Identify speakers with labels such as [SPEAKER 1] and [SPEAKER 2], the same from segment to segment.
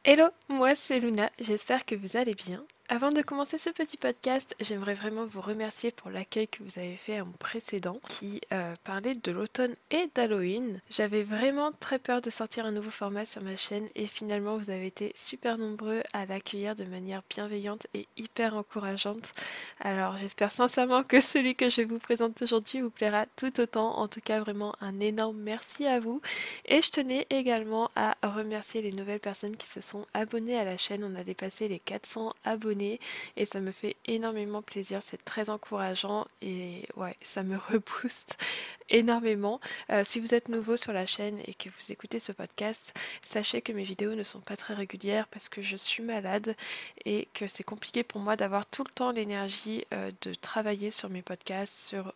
[SPEAKER 1] Hello, moi c'est Luna, j'espère que vous allez bien. Avant de commencer ce petit podcast, j'aimerais vraiment vous remercier pour l'accueil que vous avez fait à mon précédent qui parlait de l'automne et d'Halloween. J'avais vraiment très peur de sortir un nouveau format sur ma chaîne et finalement vous avez été super nombreux à l'accueillir de manière bienveillante et hyper encourageante. Alors j'espère sincèrement que celui que je vous présente aujourd'hui vous plaira tout autant. En tout cas vraiment un énorme merci à vous. Et je tenais également à remercier les nouvelles personnes qui se sont abonnées à la chaîne. On a dépassé les 400 abonnés et ça me fait énormément plaisir. C'est très encourageant et ouais, ça me rebooste énormément. Si vous êtes nouveau sur la chaîne et que vous écoutez ce podcast, sachez que mes vidéos ne sont pas très régulières parce que je suis malade et que c'est compliqué pour moi d'avoir tout le temps l'énergie de travailler sur mes podcasts, sur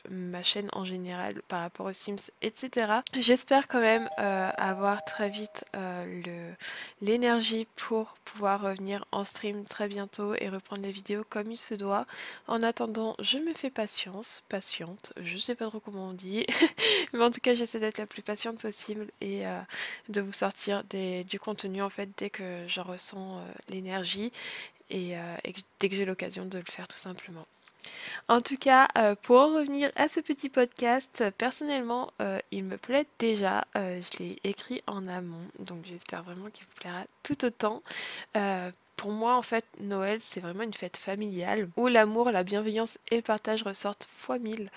[SPEAKER 1] ma chaîne en général par rapport aux Sims, etc. J'espère quand même avoir très vite l'énergie pour pouvoir revenir en stream très bientôt et reprendre les vidéos comme il se doit. En attendant, je me fais patiente, je sais pas trop comment on dit, mais en tout cas j'essaie d'être la plus patiente possible et de vous sortir du contenu en fait dès que j'en ressens l'énergie et dès que j'ai l'occasion de le faire tout simplement. En tout cas, pour en revenir à ce petit podcast, personnellement, il me plaît déjà. Je l'ai écrit en amont, donc j'espère vraiment qu'il vous plaira tout autant. Pour moi, en fait, Noël, c'est vraiment une fête familiale où l'amour, la bienveillance et le partage ressortent fois mille.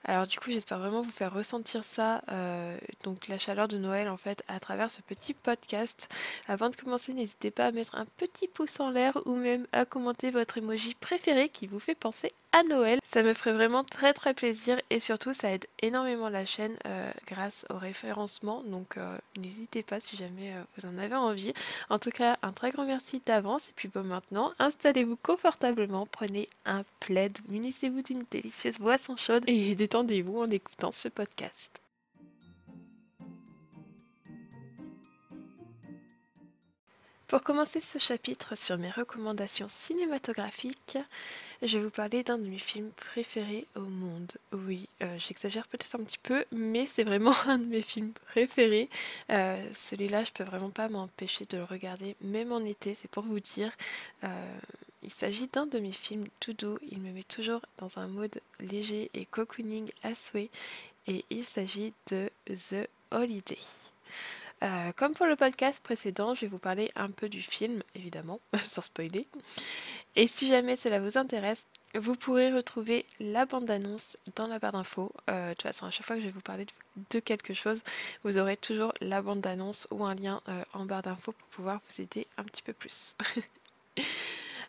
[SPEAKER 1] Alors du coup, j'espère vraiment vous faire ressentir ça, donc la chaleur de Noël en fait, à travers ce petit podcast. Avant de commencer, n'hésitez pas à mettre un petit pouce en l'air ou même à commenter votre emoji préféré qui vous fait penser à Noël. Ça me ferait vraiment très très plaisir et surtout ça aide énormément la chaîne grâce au référencement. Donc n'hésitez pas si jamais vous en avez envie. En tout cas, un très grand merci d'avance et puis bon maintenant, installez-vous confortablement, prenez un plaid, munissez-vous d'une délicieuse boisson chaude et détendez-vous en écoutant ce podcast. Pour commencer ce chapitre sur mes recommandations cinématographiques, je vais vous parler d'un de mes films préférés au monde. Oui, j'exagère peut-être un petit peu, mais c'est vraiment un de mes films préférés. Celui-là, je peux vraiment pas m'empêcher de le regarder, même en été, c'est pour vous dire. Il s'agit d'un de mes films tout doux. Il me met toujours dans un mode léger et cocooning à souhait. Et il s'agit de The Holiday. Comme pour le podcast précédent, je vais vous parler un peu du film, évidemment, sans spoiler. Et si jamais cela vous intéresse, vous pourrez retrouver la bande-annonce dans la barre d'infos. De toute façon, à chaque fois que je vais vous parler de quelque chose, vous aurez toujours la bande-annonce ou un lien en barre d'infos pour pouvoir vous aider un petit peu plus.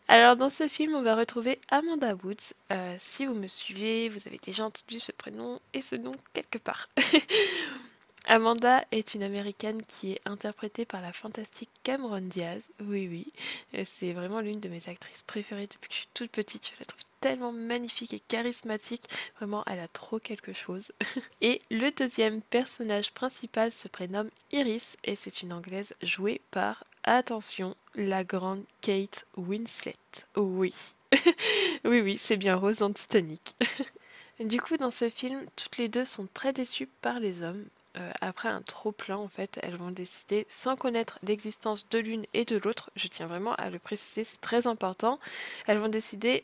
[SPEAKER 1] Alors dans ce film, on va retrouver Amanda Woods. Si vous me suivez, vous avez déjà entendu ce prénom et ce nom quelque part. Amanda est une américaine qui est interprétée par la fantastique Cameron Diaz. Oui, oui, c'est vraiment l'une de mes actrices préférées depuis que je suis toute petite. Je la trouve tellement magnifique et charismatique. Vraiment, elle a trop quelque chose. Et le deuxième personnage principal se prénomme Iris et c'est une anglaise jouée par, attention, la grande Kate Winslet. Oui. Oui, oui, c'est bien Rose dans Titanic. Du coup, dans ce film, toutes les deux sont très déçues par les hommes. Après un trop-plein, en fait, elles vont décider, sans connaître l'existence de l'une et de l'autre, je tiens vraiment à le préciser, c'est très important, elles vont décider,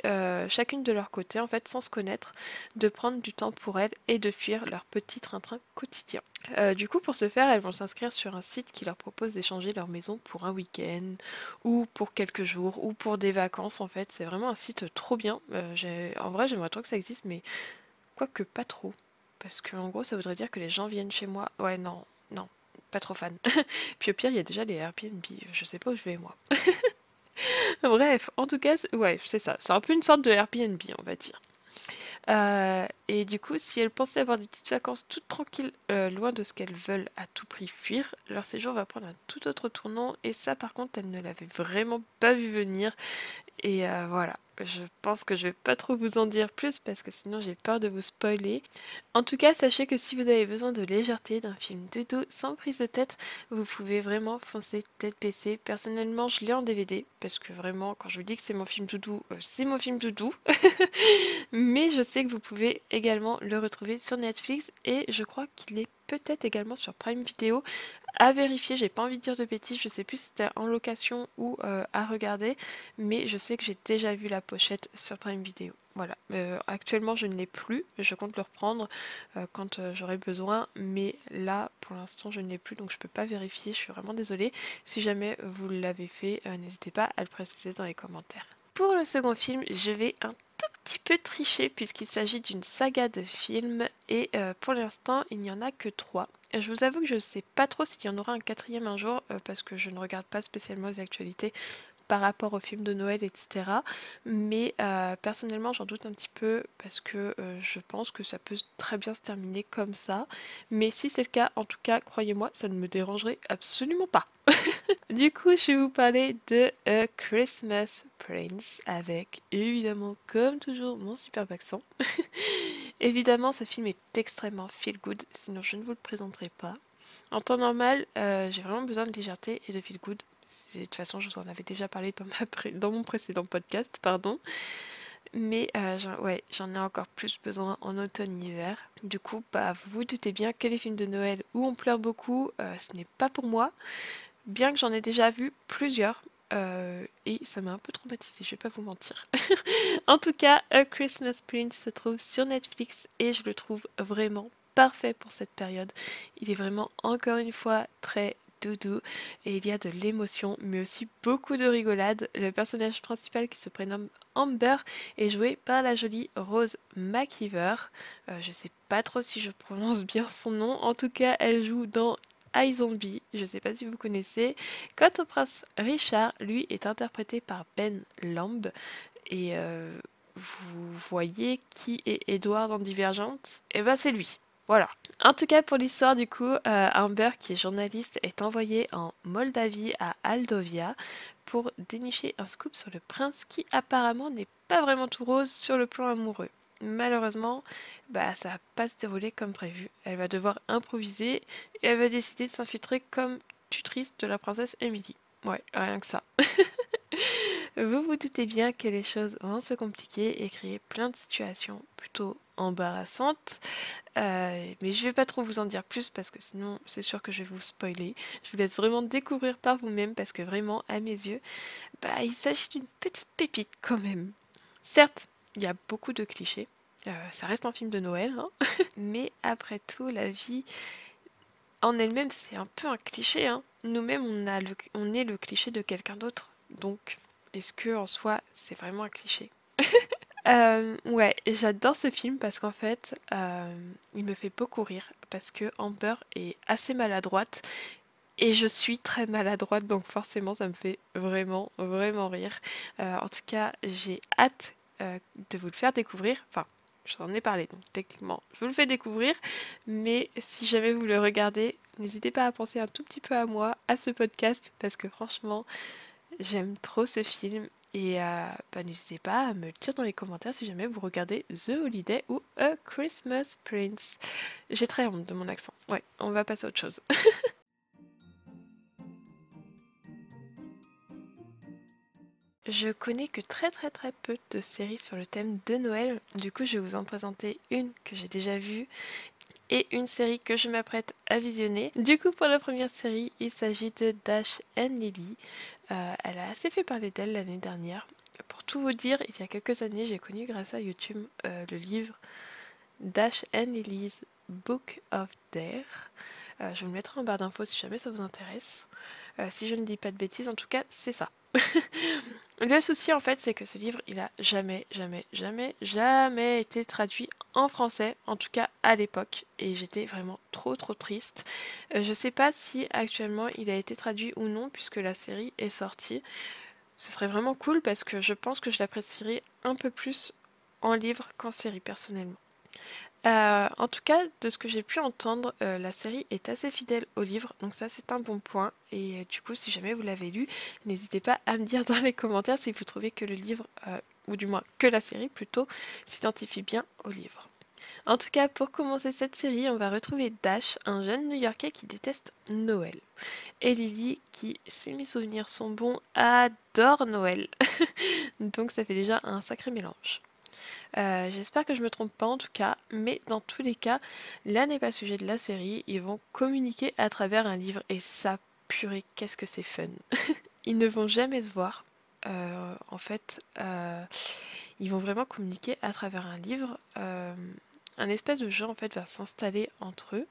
[SPEAKER 1] chacune de leur côté, en fait, sans se connaître, de prendre du temps pour elles et de fuir leur petit train-train quotidien. Du coup, pour ce faire, elles vont s'inscrire sur un site qui leur propose d'échanger leur maison pour un week-end, ou pour quelques jours, ou pour des vacances, en fait. C'est vraiment un site trop bien. En vrai, j'aimerais trop que ça existe, mais quoique pas trop. Parce que en gros, ça voudrait dire que les gens viennent chez moi. Ouais, non, non, pas trop fan. Puis au pire, il y a déjà les Airbnb. Je sais pas où je vais, moi. Bref, en tout cas, ouais, c'est ça. C'est un peu une sorte de Airbnb, on va dire. Et du coup, si elles pensaient avoir des petites vacances toutes tranquilles, loin de ce qu'elles veulent à tout prix fuir, leur séjour va prendre un tout autre tournant. Et ça, par contre, elles ne l'avaient vraiment pas vu venir. Et voilà, je pense que je vais pas trop vous en dire plus parce que sinon j'ai peur de vous spoiler. En tout cas, sachez que si vous avez besoin de légèreté, d'un film doudou sans prise de tête, vous pouvez vraiment foncer tête baissée. Personnellement, je l'ai en DVD parce que vraiment, quand je vous dis que c'est mon film doudou, c'est mon film doudou. Mais je sais que vous pouvez également le retrouver sur Netflix et je crois qu'il est peut-être également sur Prime Video À vérifier, j'ai pas envie de dire de bêtises, je sais plus si c'était en location ou à regarder, mais je sais que j'ai déjà vu la pochette sur Prime Video. Voilà, actuellement je ne l'ai plus, je compte le reprendre quand j'aurai besoin, mais là pour l'instant je ne l'ai plus donc je peux pas vérifier, je suis vraiment désolée. Si jamais vous l'avez fait, n'hésitez pas à le préciser dans les commentaires. Pour le second film, je vais un tout petit peu tricher puisqu'il s'agit d'une saga de films et pour l'instant il n'y en a que 3. Je vous avoue que je ne sais pas trop s'il y en aura un quatrième un jour parce que je ne regarde pas spécialement les actualités par rapport aux films de Noël, etc. Mais personnellement, j'en doute un petit peu parce que je pense que ça peut très bien se terminer comme ça. Mais si c'est le cas, en tout cas, croyez-moi, ça ne me dérangerait absolument pas. Du coup, je vais vous parler de A Christmas Prince avec, évidemment, comme toujours, mon superbe accent. Évidemment, ce film est extrêmement feel good, sinon je ne vous le présenterai pas. En temps normal, j'ai vraiment besoin de légèreté et de feel good. De toute façon, je vous en avais déjà parlé dans mon précédent podcast, pardon. Mais j'en ai encore plus besoin en automne-hiver. Du coup, bah, vous vous doutez bien que les films de Noël où on pleure beaucoup, ce n'est pas pour moi. Bien que j'en ai déjà vu plusieurs. Et ça m'a un peu traumatisée, je vais pas vous mentir. En tout cas, A Christmas Prince se trouve sur Netflix et je le trouve vraiment parfait pour cette période. Il est vraiment encore une fois très doudou et il y a de l'émotion mais aussi beaucoup de rigolade. Le personnage principal qui se prénomme Amber est joué par la jolie Rose McIver. Je sais pas trop si je prononce bien son nom. En tout cas, elle joue dans iZombie, je sais pas si vous connaissez. Quant au prince Richard, lui est interprété par Ben Lamb et vous voyez qui est Edward dans Divergente? Eh ben c'est lui. Voilà. En tout cas pour l'histoire du coup, Amber qui est journaliste est envoyée en Moldavie à Aldovia pour dénicher un scoop sur le prince qui apparemment n'est pas vraiment tout rose sur le plan amoureux. Malheureusement, bah ça va pas se dérouler comme prévu. Elle va devoir improviser et elle va décider de s'infiltrer comme tutrice de la princesse Emily. Ouais, rien que ça. Vous vous doutez bien que les choses vont se compliquer et créer plein de situations plutôt embarrassantes. Mais je vais pas trop vous en dire plus parce que sinon c'est sûr que je vais vous spoiler. Je vous laisse vraiment découvrir par vous-même parce que vraiment, à mes yeux, bah, il s'agit d'une petite pépite quand même. Certes, il y a beaucoup de clichés. Ça reste un film de Noël, hein. Mais après tout, la vie en elle-même, c'est un peu un cliché, hein. Nous-mêmes, on est le cliché de quelqu'un d'autre. Donc, est-ce que en soi, c'est vraiment un cliché? Ouais, et j'adore ce film parce qu'en fait, il me fait beaucoup rire parce que Amber est assez maladroite et je suis très maladroite, donc forcément, ça me fait vraiment, vraiment rire. En tout cas, j'ai hâte de vous le faire découvrir. Enfin, j'en ai parlé, donc techniquement, je vous le fais découvrir. Mais si jamais vous le regardez, n'hésitez pas à penser un tout petit peu à moi, à ce podcast, parce que franchement, j'aime trop ce film. Et bah, n'hésitez pas à me le dire dans les commentaires si jamais vous regardez The Holiday ou A Christmas Prince. J'ai très honte de mon accent. Ouais, on va passer à autre chose. Je connais que très peu de séries sur le thème de Noël. Du coup, je vais vous en présenter une que j'ai déjà vue et une série que je m'apprête à visionner. Du coup, pour la première série, il s'agit de Dash and Lily. Elle a assez fait parler d'elle l'année dernière. Pour tout vous dire, il y a quelques années, j'ai connu grâce à YouTube le livre Dash and Lily's Book of Dare. Je vais vous le mettrai en barre d'infos si jamais ça vous intéresse. Si je ne dis pas de bêtises, en tout cas, c'est ça. Le souci en fait, c'est que ce livre, il a jamais été traduit en français, en tout cas à l'époque, et j'étais vraiment trop triste. Je sais pas si actuellement il a été traduit ou non, puisque la série est sortie. Ce serait vraiment cool parce que je pense que je l'apprécierais un peu plus en livre qu'en série personnellement. En tout cas, de ce que j'ai pu entendre, la série est assez fidèle au livre, donc ça c'est un bon point. Et du coup, si jamais vous l'avez lu, n'hésitez pas à me dire dans les commentaires si vous trouvez que le livre, ou du moins que la série plutôt, s'identifie bien au livre. En tout cas, pour commencer cette série, on va retrouver Dash, un jeune New-Yorkais qui déteste Noël. Et Lily, qui, si mes souvenirs sont bons, adore Noël. Donc ça fait déjà un sacré mélange. J'espère que je me trompe pas en tout cas, mais dans tous les cas, là n'est pas le sujet de la série, ils vont communiquer à travers un livre et ça, purée, qu'est-ce que c'est fun. Ils ne vont jamais se voir. En fait, ils vont vraiment communiquer à travers un livre. Un espèce de jeu en fait va s'installer entre eux.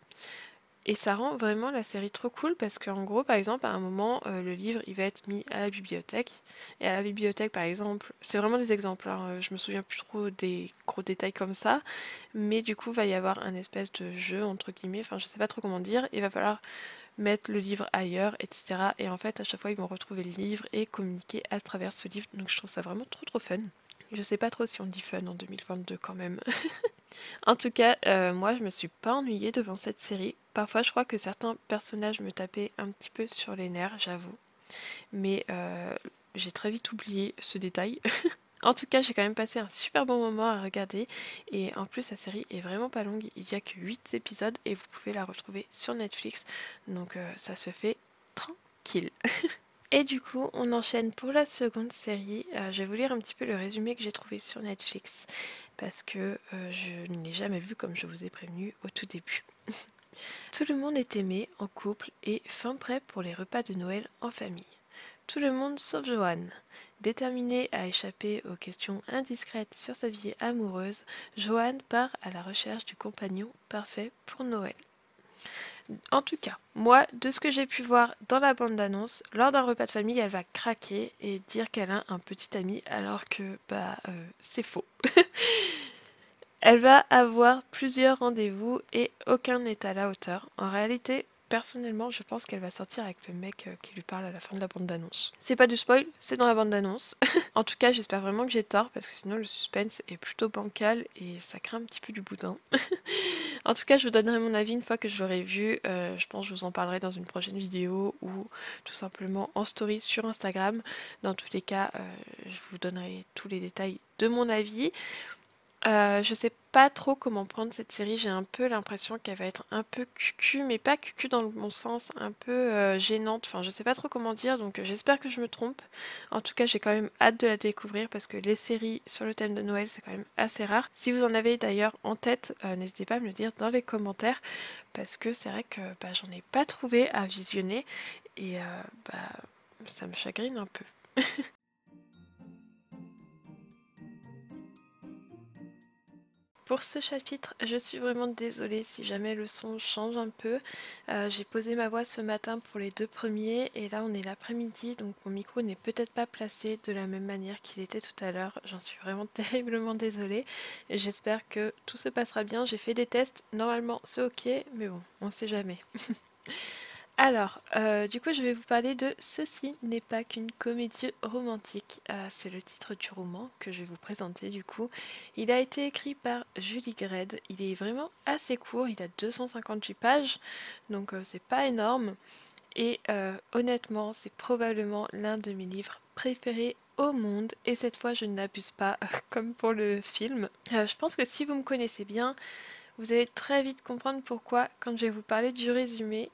[SPEAKER 1] Et ça rend vraiment la série trop cool parce qu'en gros, par exemple, à un moment, le livre, il va être mis à la bibliothèque. Et à la bibliothèque, par exemple, c'est vraiment des exemples, hein, je me souviens plus trop des gros détails comme ça. Mais du coup, il va y avoir un espèce de jeu, entre guillemets, enfin, je sais pas trop comment dire. Il va falloir mettre le livre ailleurs, etc. Et en fait, à chaque fois, ils vont retrouver le livre et communiquer à travers ce livre. Donc, je trouve ça vraiment trop fun. Je sais pas trop si on dit fun en 2022 quand même. En tout cas, moi je me suis pas ennuyée devant cette série. Parfois je crois que certains personnages me tapaient un petit peu sur les nerfs, j'avoue. Mais j'ai très vite oublié ce détail. En tout cas, j'ai quand même passé un super bon moment à regarder. Et en plus, la série est vraiment pas longue. Il n'y a que 8 épisodes et vous pouvez la retrouver sur Netflix. Donc ça se fait tranquille. Et du coup, on enchaîne pour la seconde série. Je vais vous lire un petit peu le résumé que j'ai trouvé sur Netflix parce que je ne l'ai jamais vu comme je vous ai prévenu au tout début. Tout le monde est aimé en couple et fin prêt pour les repas de Noël en famille. Tout le monde sauf Johan. Déterminé à échapper aux questions indiscrètes sur sa vie amoureuse, Johan part à la recherche du compagnon parfait pour Noël. En tout cas, moi, de ce que j'ai pu voir dans la bande-annonce, lors d'un repas de famille, elle va craquer et dire qu'elle a un petit ami alors que, c'est faux. Elle va avoir plusieurs rendez-vous et aucun n'est à la hauteur. En réalité, personnellement, je pense qu'elle va sortir avec le mec qui lui parle à la fin de la bande-annonce. C'est pas du spoil, c'est dans la bande-annonce. En tout cas, j'espère vraiment que j'ai tort parce que sinon le suspense est plutôt bancal et ça craint un petit peu du boudin. En tout cas, je vous donnerai mon avis une fois que je l'aurai vu. Je pense que je vous en parlerai dans une prochaine vidéo ou tout simplement en story sur Instagram. Dans tous les cas, je vous donnerai tous les détails de mon avis. Je sais pas trop comment prendre cette série, j'ai un peu l'impression qu'elle va être un peu cucu, mais pas cucu dans le bon sens, un peu gênante, enfin je sais pas trop comment dire, donc j'espère que je me trompe. En tout cas j'ai quand même hâte de la découvrir parce que les séries sur le thème de Noël c'est quand même assez rare. Si vous en avez d'ailleurs en tête, n'hésitez pas à me le dire dans les commentaires, parce que c'est vrai que j'en ai pas trouvé à visionner, et ça me chagrine un peu. Pour ce chapitre, je suis vraiment désolée si jamais le son change un peu. J'ai posé ma voix ce matin pour les 2 premiers et là on est l'après-midi donc mon micro n'est peut-être pas placé de la même manière qu'il était tout à l'heure. J'en suis vraiment terriblement désolée et j'espère que tout se passera bien. J'ai fait des tests, normalement c'est ok mais bon, on sait jamais. Alors, du coup, je vais vous parler de Ceci n'est pas qu'une comédie romantique. C'est le titre du roman que je vais vous présenter du coup. Il a été écrit par Julie Gred. Il est vraiment assez court, il a 258 pages, donc c'est pas énorme. Et honnêtement, c'est probablement l'un de mes livres préférés au monde. Et cette fois, je n'abuse pas, comme pour le film. Je pense que si vous me connaissez bien, vous allez très vite comprendre pourquoi quand je vais vous parler du résumé.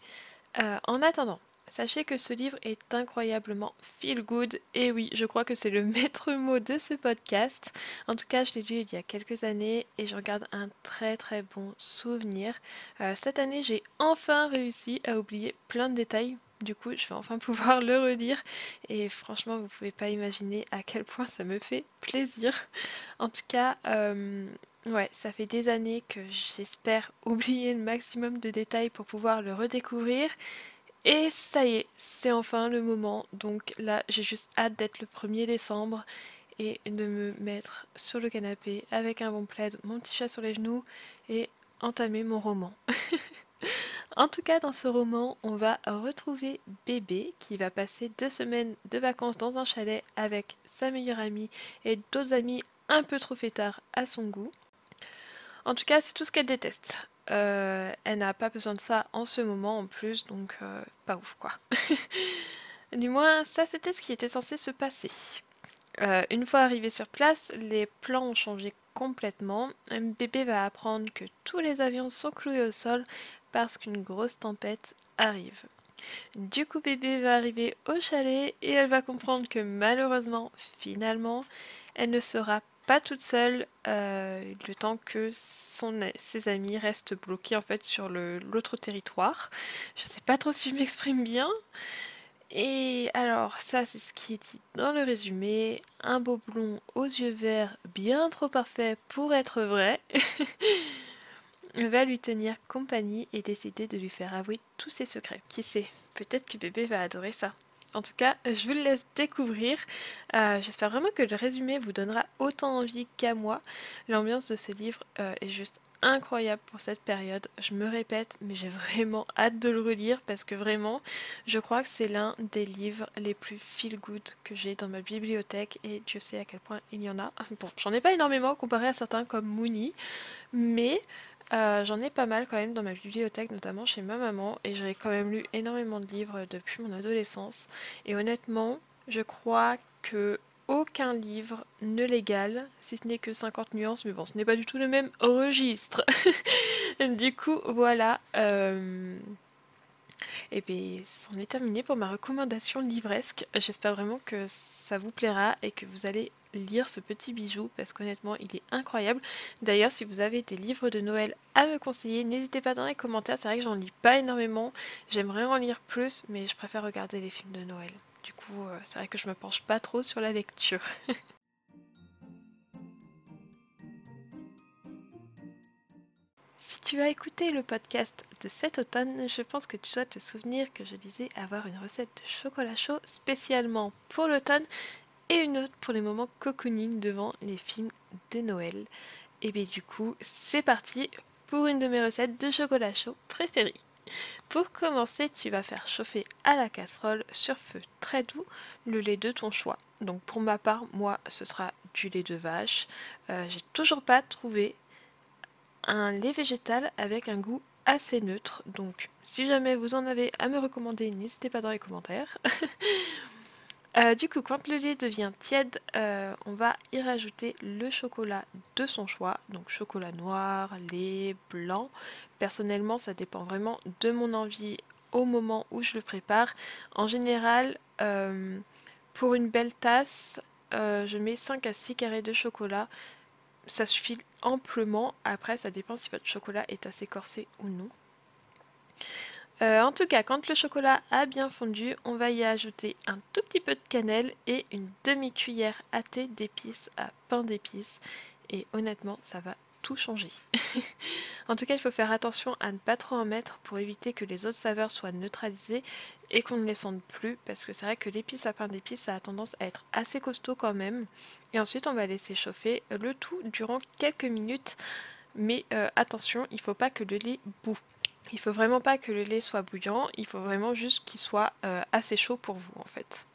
[SPEAKER 1] En attendant, sachez que ce livre est incroyablement feel good, et oui, je crois que c'est le maître mot de ce podcast. En tout cas, je l'ai lu il y a quelques années et j'en garde un très bon souvenir. Cette année, j'ai enfin réussi à oublier plein de détails. Du coup, je vais enfin pouvoir le relire et franchement, vous pouvez pas imaginer à quel point ça me fait plaisir. En tout cas, ouais, ça fait des années que j'espère oublier le maximum de détails pour pouvoir le redécouvrir. Et ça y est, c'est enfin le moment. Donc là, j'ai juste hâte d'être le 1er décembre et de me mettre sur le canapé avec un bon plaid, mon petit chat sur les genoux et entamer mon roman. En tout cas, dans ce roman, on va retrouver Bébé qui va passer 2 semaines de vacances dans un chalet avec sa meilleure amie et d'autres amis un peu trop fêtards à son goût. En tout cas, c'est tout ce qu'elle déteste. Elle n'a pas besoin de ça en ce moment en plus, donc pas ouf quoi. Du moins, ça c'était ce qui était censé se passer. Une fois arrivé sur place, les plans ont changé complètement. Bébé va apprendre que tous les avions sont cloués au sol parce qu'une grosse tempête arrive. Du coup, Bébé va arriver au chalet et elle va comprendre que malheureusement, finalement, elle ne sera pas toute seule le temps que ses amis restent bloqués en fait sur l'autre territoire. Je sais pas trop si je m'exprime bien. Et alors, ça c'est ce qui est dit dans le résumé. Un beau blond aux yeux verts bien trop parfait pour être vrai va lui tenir compagnie et décider de lui faire avouer tous ses secrets. Qui sait, peut-être que bébé va adorer ça. En tout cas, je vous le laisse découvrir. J'espère vraiment que le résumé vous donnera autant envie qu'à moi. L'ambiance de ce livre est juste incroyable pour cette période. Je me répète, mais j'ai vraiment hâte de le relire parce que vraiment, je crois que c'est l'un des livres les plus feel good que j'ai dans ma bibliothèque et Dieu sait à quel point il y en a. Bon, j'en ai pas énormément comparé à certains comme Moony, mais j'en ai pas mal quand même dans ma bibliothèque, notamment chez ma maman, et j'ai quand même lu énormément de livres depuis mon adolescence. Et honnêtement, je crois que aucun livre ne l'égale, si ce n'est que 50 nuances, mais bon, ce n'est pas du tout le même registre. Du coup, voilà. Et bien, c'en est terminé pour ma recommandation livresque. J'espère vraiment que ça vous plaira et que vous allez lire ce petit bijou parce qu'honnêtement, il est incroyable. D'ailleurs, si vous avez des livres de Noël à me conseiller, n'hésitez pas dans les commentaires. C'est vrai que j'en lis pas énormément. J'aimerais en lire plus, mais je préfère regarder les films de Noël. Du coup, c'est vrai que je me penche pas trop sur la lecture. Si tu as écouté le podcast de cet automne, je pense que tu dois te souvenir que je disais avoir une recette de chocolat chaud spécialement pour l'automne et une autre pour les moments cocooning devant les films de Noël. Et bien du coup, c'est parti pour une de mes recettes de chocolat chaud préférées. Pour commencer, tu vas faire chauffer à la casserole sur feu très doux le lait de ton choix. Donc pour ma part, moi, ce sera du lait de vache. J'ai toujours pas trouvé un lait végétal avec un goût assez neutre. Donc si jamais vous en avez à me recommander, n'hésitez pas dans les commentaires. Du coup, quand le lait devient tiède, on va y rajouter le chocolat de son choix, donc chocolat noir, lait, blanc. Personnellement, ça dépend vraiment de mon envie au moment où je le prépare. En général, pour une belle tasse, je mets 5 à 6 carrés de chocolat. Ça suffit amplement. Après, ça dépend si votre chocolat est assez corsé ou non. En tout cas, quand le chocolat a bien fondu, on va y ajouter un tout petit peu de cannelle et une demi-cuillère à thé d'épices à pain d'épices. Et honnêtement, ça va tout changer. En tout cas, il faut faire attention à ne pas trop en mettre pour éviter que les autres saveurs soient neutralisées et qu'on ne les sente plus, parce que c'est vrai que l'épice à pain d'épices, ça a tendance à être assez costaud quand même. Et ensuite, on va laisser chauffer le tout durant quelques minutes. Mais attention, il ne faut pas que le lait bout. Il faut vraiment pas que le lait soit bouillant, il faut vraiment juste qu'il soit assez chaud pour vous en fait.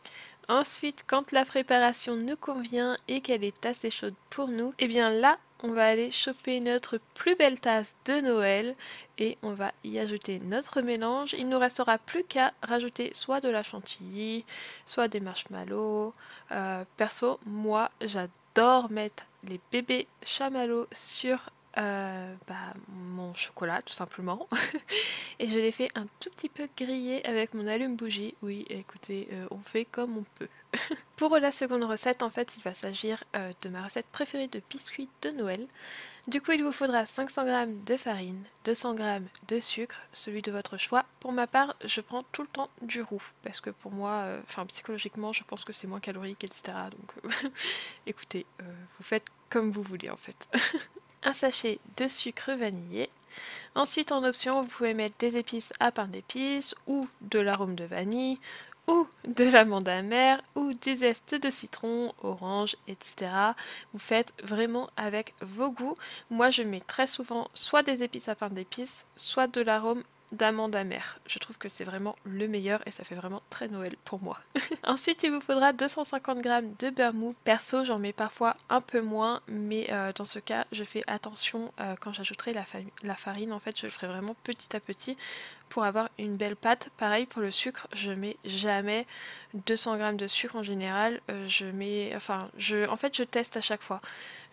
[SPEAKER 1] Ensuite, quand la préparation nous convient et qu'elle est assez chaude pour nous, et bien là, on va aller choper notre plus belle tasse de Noël et on va y ajouter notre mélange. Il ne nous restera plus qu'à rajouter soit de la chantilly, soit des marshmallows. Perso, moi, j'adore mettre les bébés chamallows sur mon chocolat tout simplement. Et je l'ai fait un tout petit peu griller avec mon allume-bougie. Oui, écoutez, on fait comme on peut. Pour la seconde recette, en fait, il va s'agir de ma recette préférée de biscuits de Noël. Du coup, il vous faudra 500 g de farine, 200 g de sucre, celui de votre choix. Pour ma part, je prends tout le temps du roux, parce que pour moi, psychologiquement, je pense que c'est moins calorique, etc. Donc, écoutez, vous faites comme vous voulez, en fait. Un sachet de sucre vanillé. Ensuite, en option, vous pouvez mettre des épices à pain d'épices ou de l'arôme de vanille ou de l'amande amère ou du zeste de citron, orange, etc. Vous faites vraiment avec vos goûts. Moi, je mets très souvent soit des épices à pain d'épices, soit de l'arôme d'amande amère. Je trouve que c'est vraiment le meilleur et ça fait vraiment très Noël pour moi. Ensuite, il vous faudra 250 g de beurre mou. Perso, j'en mets parfois un peu moins, mais dans ce cas, je fais attention quand j'ajouterai la farine. En fait, je le ferai vraiment petit à petit pour avoir une belle pâte. Pareil pour le sucre, je mets jamais 200 g de sucre en général. En fait, je teste à chaque fois.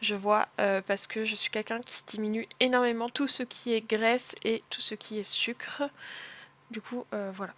[SPEAKER 1] Je vois parce que je suis quelqu'un qui diminue énormément tout ce qui est graisse et tout ce qui est sucre. Du coup, voilà.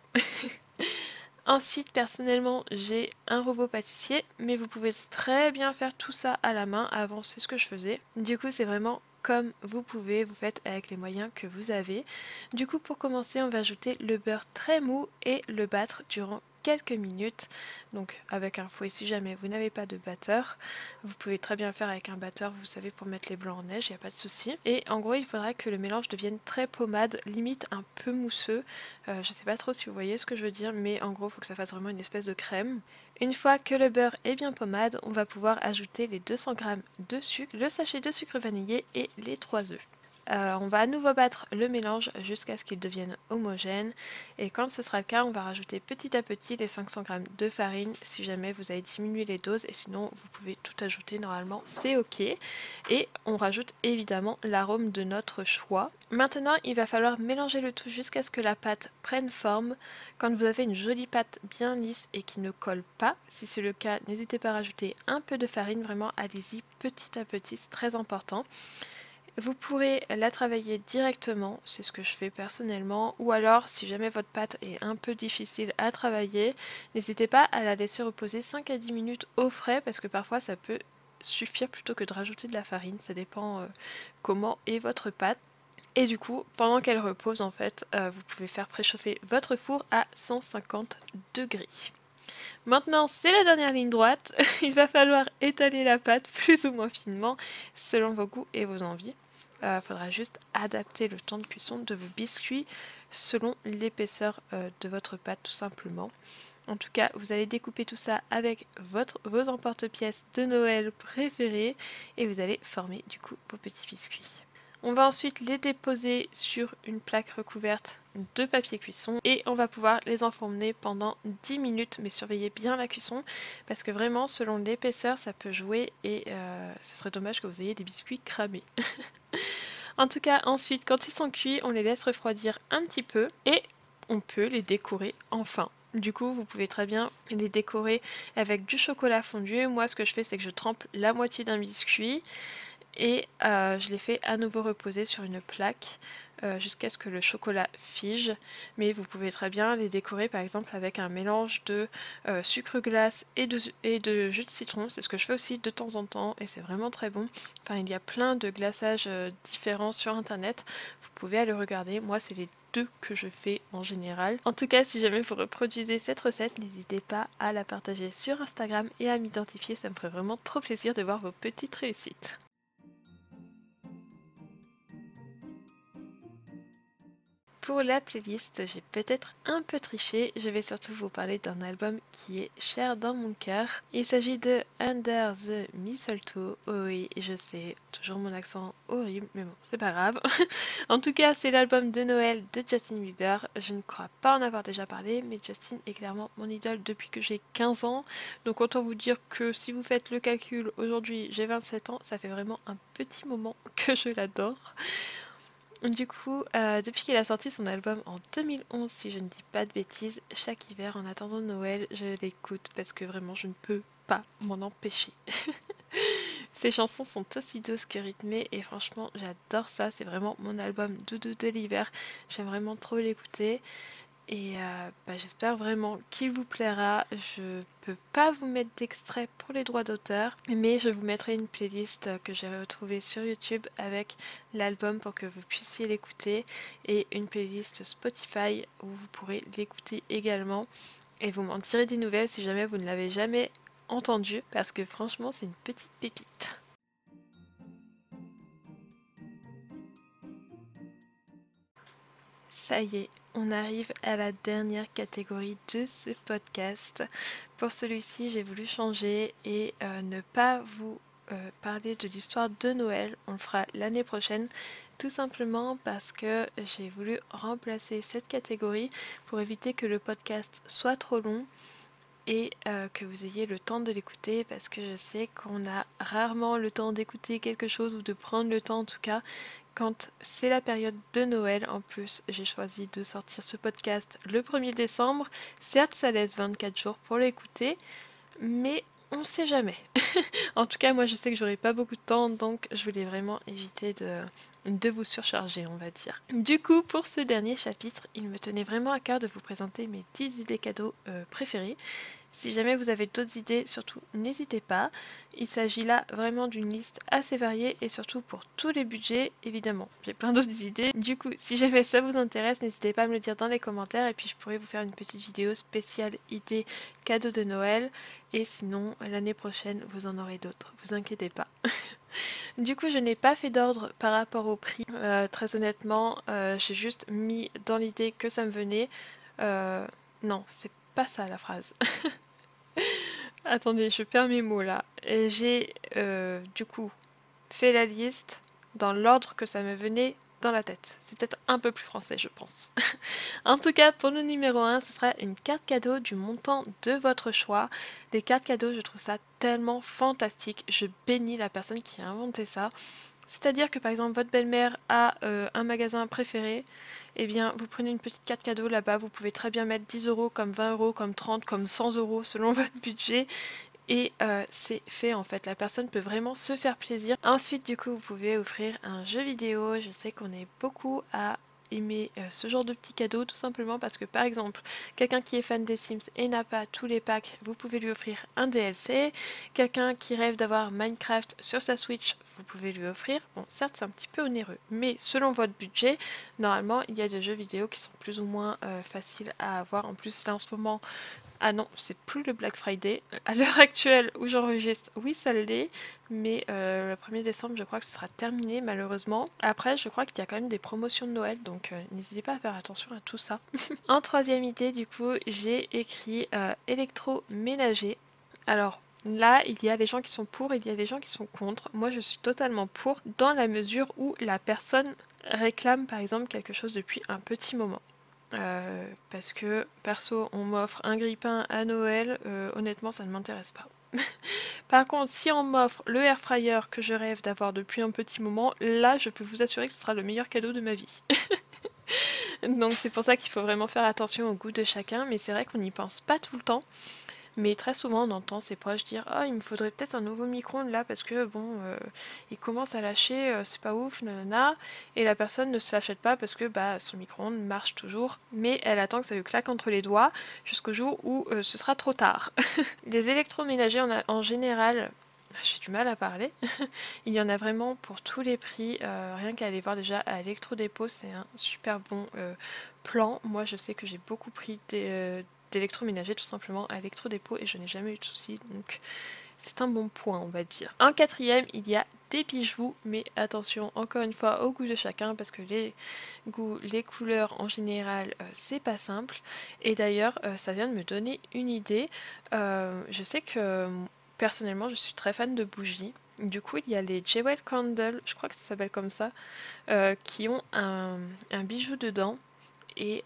[SPEAKER 1] Ensuite, personnellement, j'ai un robot pâtissier, mais vous pouvez très bien faire tout ça à la main. Avant, c'est ce que je faisais. Du coup, c'est vraiment comme vous pouvez, vous faites avec les moyens que vous avez. Du coup, pour commencer, on va ajouter le beurre très mou et le battre durant quelques minutes. Donc avec un fouet si jamais vous n'avez pas de batteur. Vous pouvez très bien le faire avec un batteur, vous savez, pour mettre les blancs en neige, il n'y a pas de souci. Et en gros, il faudra que le mélange devienne très pommade, limite un peu mousseux. Je ne sais pas trop si vous voyez ce que je veux dire, mais en gros, il faut que ça fasse vraiment une espèce de crème. Une fois que le beurre est bien pommade, on va pouvoir ajouter les 200 g de sucre, le sachet de sucre vanillé et les 3 œufs. On va à nouveau battre le mélange jusqu'à ce qu'il devienne homogène et quand ce sera le cas, on va rajouter petit à petit les 500 g de farine si jamais vous avez diminué les doses et sinon vous pouvez tout ajouter normalement, c'est ok. Et on rajoute évidemment l'arôme de notre choix. Maintenant, il va falloir mélanger le tout jusqu'à ce que la pâte prenne forme. Quand vous avez une jolie pâte bien lisse et qui ne colle pas, si c'est le cas, n'hésitez pas à rajouter un peu de farine, vraiment allez-y petit à petit, c'est très important. Vous pourrez la travailler directement, c'est ce que je fais personnellement, ou alors si jamais votre pâte est un peu difficile à travailler, n'hésitez pas à la laisser reposer 5 à 10 minutes au frais parce que parfois ça peut suffire plutôt que de rajouter de la farine, ça dépend comment est votre pâte. Et du coup, pendant qu'elle repose en fait, vous pouvez faire préchauffer votre four à 150 degrés. Maintenant, c'est la dernière ligne droite. Il va falloir étaler la pâte plus ou moins finement selon vos goûts et vos envies. Il faudra juste adapter le temps de cuisson de vos biscuits selon l'épaisseur de votre pâte tout simplement. En tout cas, vous allez découper tout ça avec vos emporte-pièces de Noël préférés et vous allez former du coup vos petits biscuits. On va ensuite les déposer sur une plaque recouverte de papier cuisson et on va pouvoir les enfourner pendant 10 minutes, mais surveillez bien la cuisson parce que vraiment selon l'épaisseur ça peut jouer et ce serait dommage que vous ayez des biscuits cramés. En tout cas, ensuite quand ils sont cuits, on les laisse refroidir un petit peu et on peut les décorer enfin. Du coup, vous pouvez très bien les décorer avec du chocolat fondu. Moi, ce que je fais, c'est que je trempe la moitié d'un biscuit et je les fais à nouveau reposer sur une plaque jusqu'à ce que le chocolat fige. Mais vous pouvez très bien les décorer par exemple avec un mélange de sucre glace et de jus de citron. C'est ce que je fais aussi de temps en temps et c'est vraiment très bon. Enfin, il y a plein de glaçages différents sur internet. Vous pouvez aller regarder. Moi, c'est les deux que je fais en général. En tout cas, si jamais vous reproduisez cette recette, n'hésitez pas à la partager sur Instagram et à m'identifier. Ça me ferait vraiment trop plaisir de voir vos petites réussites. Pour la playlist, j'ai peut-être un peu triché, je vais surtout vous parler d'un album qui est cher dans mon cœur. Il s'agit de Under the Mistletoe. Oh oui, je sais, toujours mon accent horrible, mais bon, c'est pas grave. En tout cas, c'est l'album de Noël de Justin Bieber. Je ne crois pas en avoir déjà parlé, mais Justin est clairement mon idole depuis que j'ai 15 ans. Donc autant vous dire que si vous faites le calcul, aujourd'hui j'ai 27 ans, ça fait vraiment un petit moment que je l'adore. Du coup, depuis qu'il a sorti son album en 2011, si je ne dis pas de bêtises, chaque hiver en attendant Noël, je l'écoute parce que vraiment je ne peux pas m'en empêcher. Ses chansons sont aussi douces que rythmées et franchement j'adore ça, c'est vraiment mon album doudou de l'hiver, j'aime vraiment trop l'écouter. Et j'espère vraiment qu'il vous plaira. Je peux pas vous mettre d'extrait pour les droits d'auteur, mais je vous mettrai une playlist que j'ai retrouvée sur YouTube avec l'album pour que vous puissiez l'écouter et une playlist Spotify où vous pourrez l'écouter également. Et vous m'en direz des nouvelles si jamais vous ne l'avez jamais entendu parce que franchement c'est une petite pépite. Ça y est, on arrive à la dernière catégorie de ce podcast. Pour celui-ci, j'ai voulu changer et ne pas vous parler de l'histoire de Noël. On le fera l'année prochaine, tout simplement parce que j'ai voulu remplacer cette catégorie pour éviter que le podcast soit trop long et que vous ayez le temps de l'écouter parce que je sais qu'on a rarement le temps d'écouter quelque chose ou de prendre le temps en tout cas quand c'est la période de Noël. En plus, j'ai choisi de sortir ce podcast le 1er décembre. Certes, ça laisse 24 jours pour l'écouter, mais on sait jamais. En tout cas, moi je sais que j'aurai pas beaucoup de temps, donc je voulais vraiment éviter de vous surcharger, on va dire. Du coup, pour ce dernier chapitre, il me tenait vraiment à cœur de vous présenter mes 10 idées cadeaux préférées. Si jamais vous avez d'autres idées, surtout n'hésitez pas. Il s'agit là vraiment d'une liste assez variée et surtout pour tous les budgets, évidemment. J'ai plein d'autres idées. Du coup, si jamais ça vous intéresse, n'hésitez pas à me le dire dans les commentaires et puis je pourrais vous faire une petite vidéo spéciale idées cadeaux de Noël. Et sinon, l'année prochaine, vous en aurez d'autres. Vous inquiétez pas. Du coup, je n'ai pas fait d'ordre par rapport au prix. Très honnêtement, j'ai juste mis dans l'idée que ça me venait. Non, c'est pas ça la phrase. Attendez, je perds mes mots là. J'ai du coup fait la liste dans l'ordre que ça me venait dans la tête. C'est peut-être un peu plus français, je pense. En tout cas, pour le numéro 1, ce sera une carte cadeau du montant de votre choix. Les cartes cadeaux, je trouve ça tellement fantastique. Je bénis la personne qui a inventé ça. C'est-à-dire que par exemple, votre belle-mère a un magasin préféré, eh bien, vous prenez une petite carte cadeau là-bas, vous pouvez très bien mettre 10 euros, comme 20 euros, comme 30, comme 100 euros selon votre budget. Et c'est fait en fait, la personne peut vraiment se faire plaisir. Ensuite du coup vous pouvez offrir un jeu vidéo, je sais qu'on est beaucoup à aimer ce genre de petits cadeaux tout simplement parce que par exemple quelqu'un qui est fan des Sims et n'a pas tous les packs, vous pouvez lui offrir un DLC. Quelqu'un qui rêve d'avoir Minecraft sur sa Switch, vous pouvez lui offrir. Bon certes c'est un petit peu onéreux, mais selon votre budget, normalement il y a des jeux vidéo qui sont plus ou moins faciles à avoir. En plus là en ce moment, ah non, c'est plus le Black Friday. À l'heure actuelle où j'enregistre, oui, ça l'est, mais le 1er décembre, je crois que ce sera terminé, malheureusement. Après, je crois qu'il y a quand même des promotions de Noël, donc n'hésitez pas à faire attention à tout ça. En troisième idée, du coup, j'ai écrit électroménager. Alors, là, il y a les gens qui sont pour, il y a les gens qui sont contre. Moi, je suis totalement pour, dans la mesure où la personne réclame, par exemple, quelque chose depuis un petit moment. Parce que perso on m'offre un grille-pain à Noël, honnêtement ça ne m'intéresse pas. Par contre si on m'offre le air fryer que je rêve d'avoir depuis un petit moment, là je peux vous assurer que ce sera le meilleur cadeau de ma vie. Donc c'est pour ça qu'il faut vraiment faire attention au goût de chacun, mais c'est vrai qu'on n'y pense pas tout le temps. Mais très souvent, on entend ses proches dire « Ah, il me faudrait peut-être un nouveau micro-ondes là, parce que bon, il commence à lâcher, c'est pas ouf, nanana. » Et la personne ne se l'achète pas parce que bah, son micro-ondes marche toujours, mais elle attend que ça lui claque entre les doigts jusqu'au jour où ce sera trop tard. Les électroménagers en général, j'ai du mal à parler. Il y en a vraiment pour tous les prix. Rien qu'à aller voir déjà à Electrodépôt, c'est un super bon plan. Moi, je sais que j'ai beaucoup pris d'électroménager tout simplement à Electrodépôt et je n'ai jamais eu de soucis. Donc, c'est un bon point, on va dire. En quatrième, il y a des bijoux, mais attention, encore une fois, au goût de chacun, parce que les goûts, les couleurs en général, c'est pas simple. Et d'ailleurs, ça vient de me donner une idée. Je sais que personnellement, je suis très fan de bougies. Du coup, il y a les Jewel Candle, je crois que ça s'appelle comme ça, qui ont un bijou dedans. Et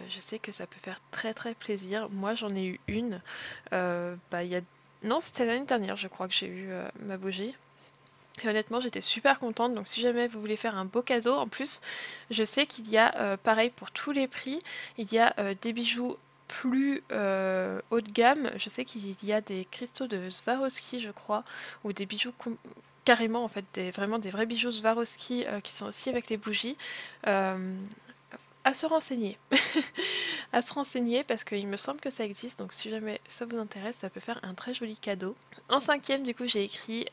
[SPEAKER 1] je sais que ça peut faire très très plaisir. Moi, j'en ai eu une. Il y a... Non, c'était l'année dernière, je crois que j'ai eu ma bougie. Et honnêtement, j'étais super contente. Donc, si jamais vous voulez faire un beau cadeau, en plus, je sais qu'il y a, pareil pour tous les prix, il y a des bijoux plus haut de gamme. Je sais qu'il y a des cristaux de Swarovski, je crois, ou des bijoux carrément, en fait, vraiment des vrais bijoux Swarovski qui sont aussi avec les bougies. À se renseigner. À se renseigner parce qu'il me semble que ça existe, donc si jamais ça vous intéresse, ça peut faire un très joli cadeau. En cinquième, du coup, j'ai écrit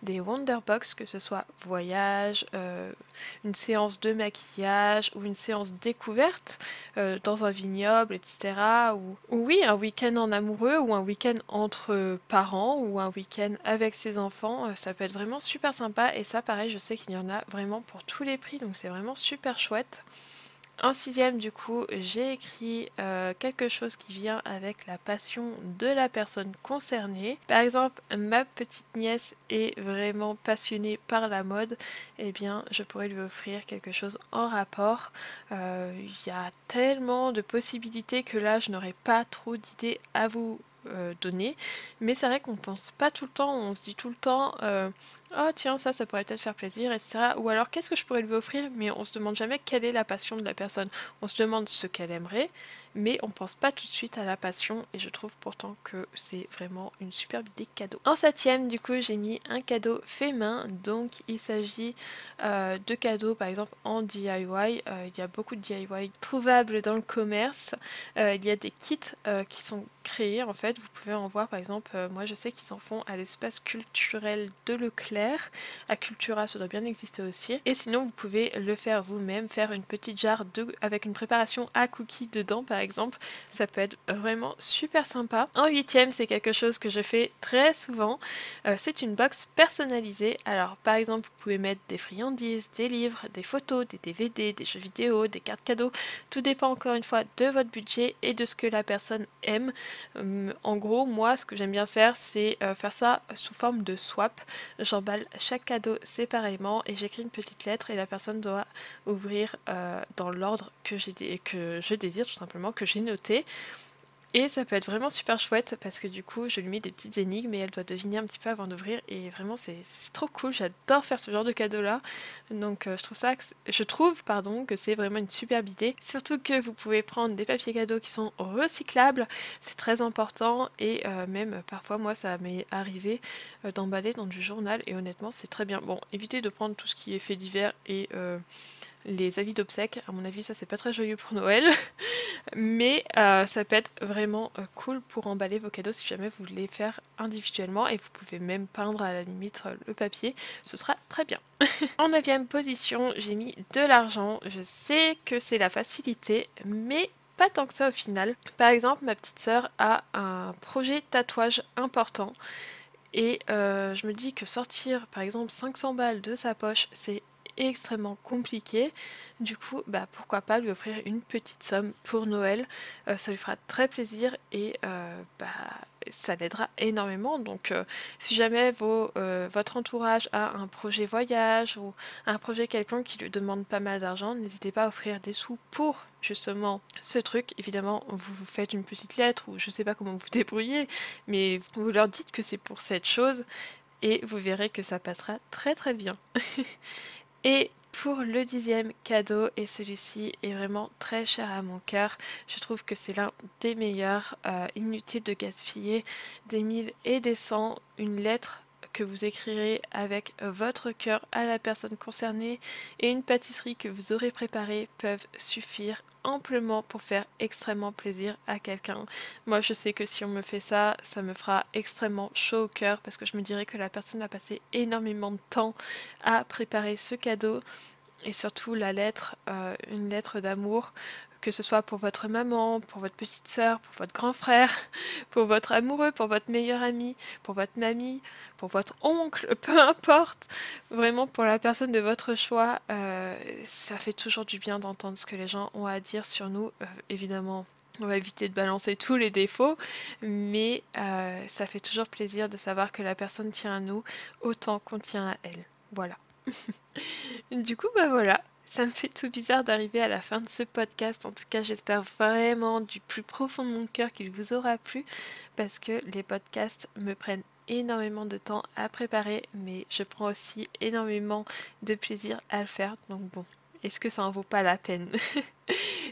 [SPEAKER 1] des Wonderbox, que ce soit voyage, une séance de maquillage ou une séance découverte dans un vignoble, etc. Ou oui, un week-end en amoureux ou un week-end entre parents ou un week-end avec ses enfants, ça peut être vraiment super sympa et ça, pareil, je sais qu'il y en a vraiment pour tous les prix, donc c'est vraiment super chouette. En sixième, du coup, j'ai écrit quelque chose qui vient avec la passion de la personne concernée. Par exemple, ma petite nièce est vraiment passionnée par la mode. Eh bien, je pourrais lui offrir quelque chose en rapport. Il y a tellement de possibilités que là, je n'aurais pas trop d'idées à vous donner. Mais c'est vrai qu'on pense pas tout le temps, on se dit tout le temps oh tiens, ça pourrait peut-être faire plaisir, etc. Ou alors qu'est-ce que je pourrais lui offrir, mais on se demande jamais quelle est la passion de la personne. On se demande ce qu'elle aimerait, mais on pense pas tout de suite à la passion, et je trouve pourtant que c'est vraiment une superbe idée cadeau. En septième, du coup, j'ai mis un cadeau fait main, donc il s'agit de cadeaux par exemple en DIY. Il y a beaucoup de DIY trouvables dans le commerce. Il y a des kits qui sont créés en fait. Vous pouvez en voir par exemple, moi je sais qu'ils en font à l'espace culturel de Leclerc. À Cultura, ça doit bien exister aussi. Et sinon, vous pouvez le faire vous-même, faire une petite jarre avec une préparation à cookies dedans par exemple. Ça peut être vraiment super sympa. En huitième, c'est quelque chose que je fais très souvent. C'est une box personnalisée. Alors par exemple, vous pouvez mettre des friandises, des livres, des photos, des DVD, des jeux vidéo, des cartes cadeaux. Tout dépend encore une fois de votre budget et de ce que la personne aime. En gros, moi, ce que j'aime bien faire, c'est faire ça sous forme de swap. J'emballe chaque cadeau séparément et j'écris une petite lettre et la personne doit ouvrir dans l'ordre que je désire, tout simplement, que j'ai noté. Et ça peut être vraiment super chouette parce que du coup je lui mets des petites énigmes et elle doit deviner un petit peu avant d'ouvrir et vraiment c'est trop cool, j'adore faire ce genre de cadeau là. Donc je trouve que c'est vraiment une superbe idée. Surtout que vous pouvez prendre des papiers cadeaux qui sont recyclables, c'est très important et même parfois moi ça m'est arrivé d'emballer dans du journal et honnêtement c'est très bien. Bon, évitez de prendre tout ce qui est fait divers et les avis d'obsèques, à mon avis ça c'est pas très joyeux pour Noël. Mais ça peut être vraiment cool pour emballer vos cadeaux si jamais vous voulez faire individuellement et vous pouvez même peindre à la limite le papier, ce sera très bien. En 9e position, j'ai mis de l'argent. Je sais que c'est la facilité, mais pas tant que ça au final. Par exemple, ma petite sœur a un projet tatouage important et je me dis que sortir par exemple 500 balles de sa poche, c'est extrêmement compliqué. Du coup, pourquoi pas lui offrir une petite somme pour Noël. Ça lui fera très plaisir et ça l'aidera énormément. Donc si jamais votre entourage a un projet voyage ou un projet quelconque qui lui demande pas mal d'argent, n'hésitez pas à offrir des sous pour justement ce truc. Évidemment, vous faites une petite lettre ou je sais pas comment vous débrouillez, mais vous leur dites que c'est pour cette chose et vous verrez que ça passera très très bien. Et pour le 10e cadeau, et celui-ci est vraiment très cher à mon cœur, je trouve que c'est l'un des meilleurs, inutile de gaspiller des 1000 et des 100, une lettre que vous écrirez avec votre cœur à la personne concernée et une pâtisserie que vous aurez préparée peuvent suffire amplement pour faire extrêmement plaisir à quelqu'un. Moi je sais que si on me fait ça, ça me fera extrêmement chaud au cœur parce que je me dirais que la personne a passé énormément de temps à préparer ce cadeau et surtout la lettre, une lettre d'amour, que ce soit pour votre maman, pour votre petite sœur, pour votre grand frère, pour votre amoureux, pour votre meilleur ami, pour votre mamie, pour votre oncle, peu importe, vraiment pour la personne de votre choix, ça fait toujours du bien d'entendre ce que les gens ont à dire sur nous, évidemment. On va éviter de balancer tous les défauts, mais ça fait toujours plaisir de savoir que la personne tient à nous autant qu'on tient à elle. Voilà. Du coup, voilà, ça me fait tout bizarre d'arriver à la fin de ce podcast. En tout cas, j'espère vraiment du plus profond de mon cœur qu'il vous aura plu parce que les podcasts me prennent énormément de temps à préparer, mais je prends aussi énormément de plaisir à le faire. Donc bon, est-ce que ça en vaut pas la peine?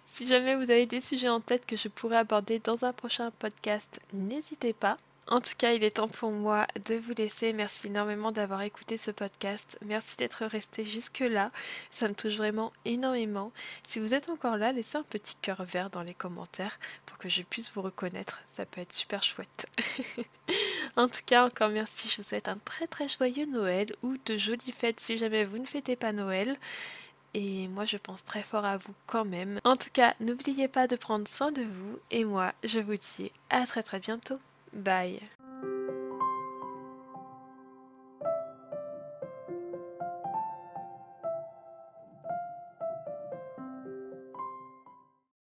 [SPEAKER 1] Si jamais vous avez des sujets en tête que je pourrais aborder dans un prochain podcast, n'hésitez pas. En tout cas, il est temps pour moi de vous laisser. Merci énormément d'avoir écouté ce podcast. Merci d'être resté jusque-là. Ça me touche vraiment énormément. Si vous êtes encore là, laissez un petit cœur vert dans les commentaires pour que je puisse vous reconnaître. Ça peut être super chouette. En tout cas, encore merci. Je vous souhaite un très très joyeux Noël ou de jolies fêtes si jamais vous ne fêtez pas Noël. Et moi, je pense très fort à vous quand même. En tout cas, n'oubliez pas de prendre soin de vous. Et moi, je vous dis à très très bientôt. Bye.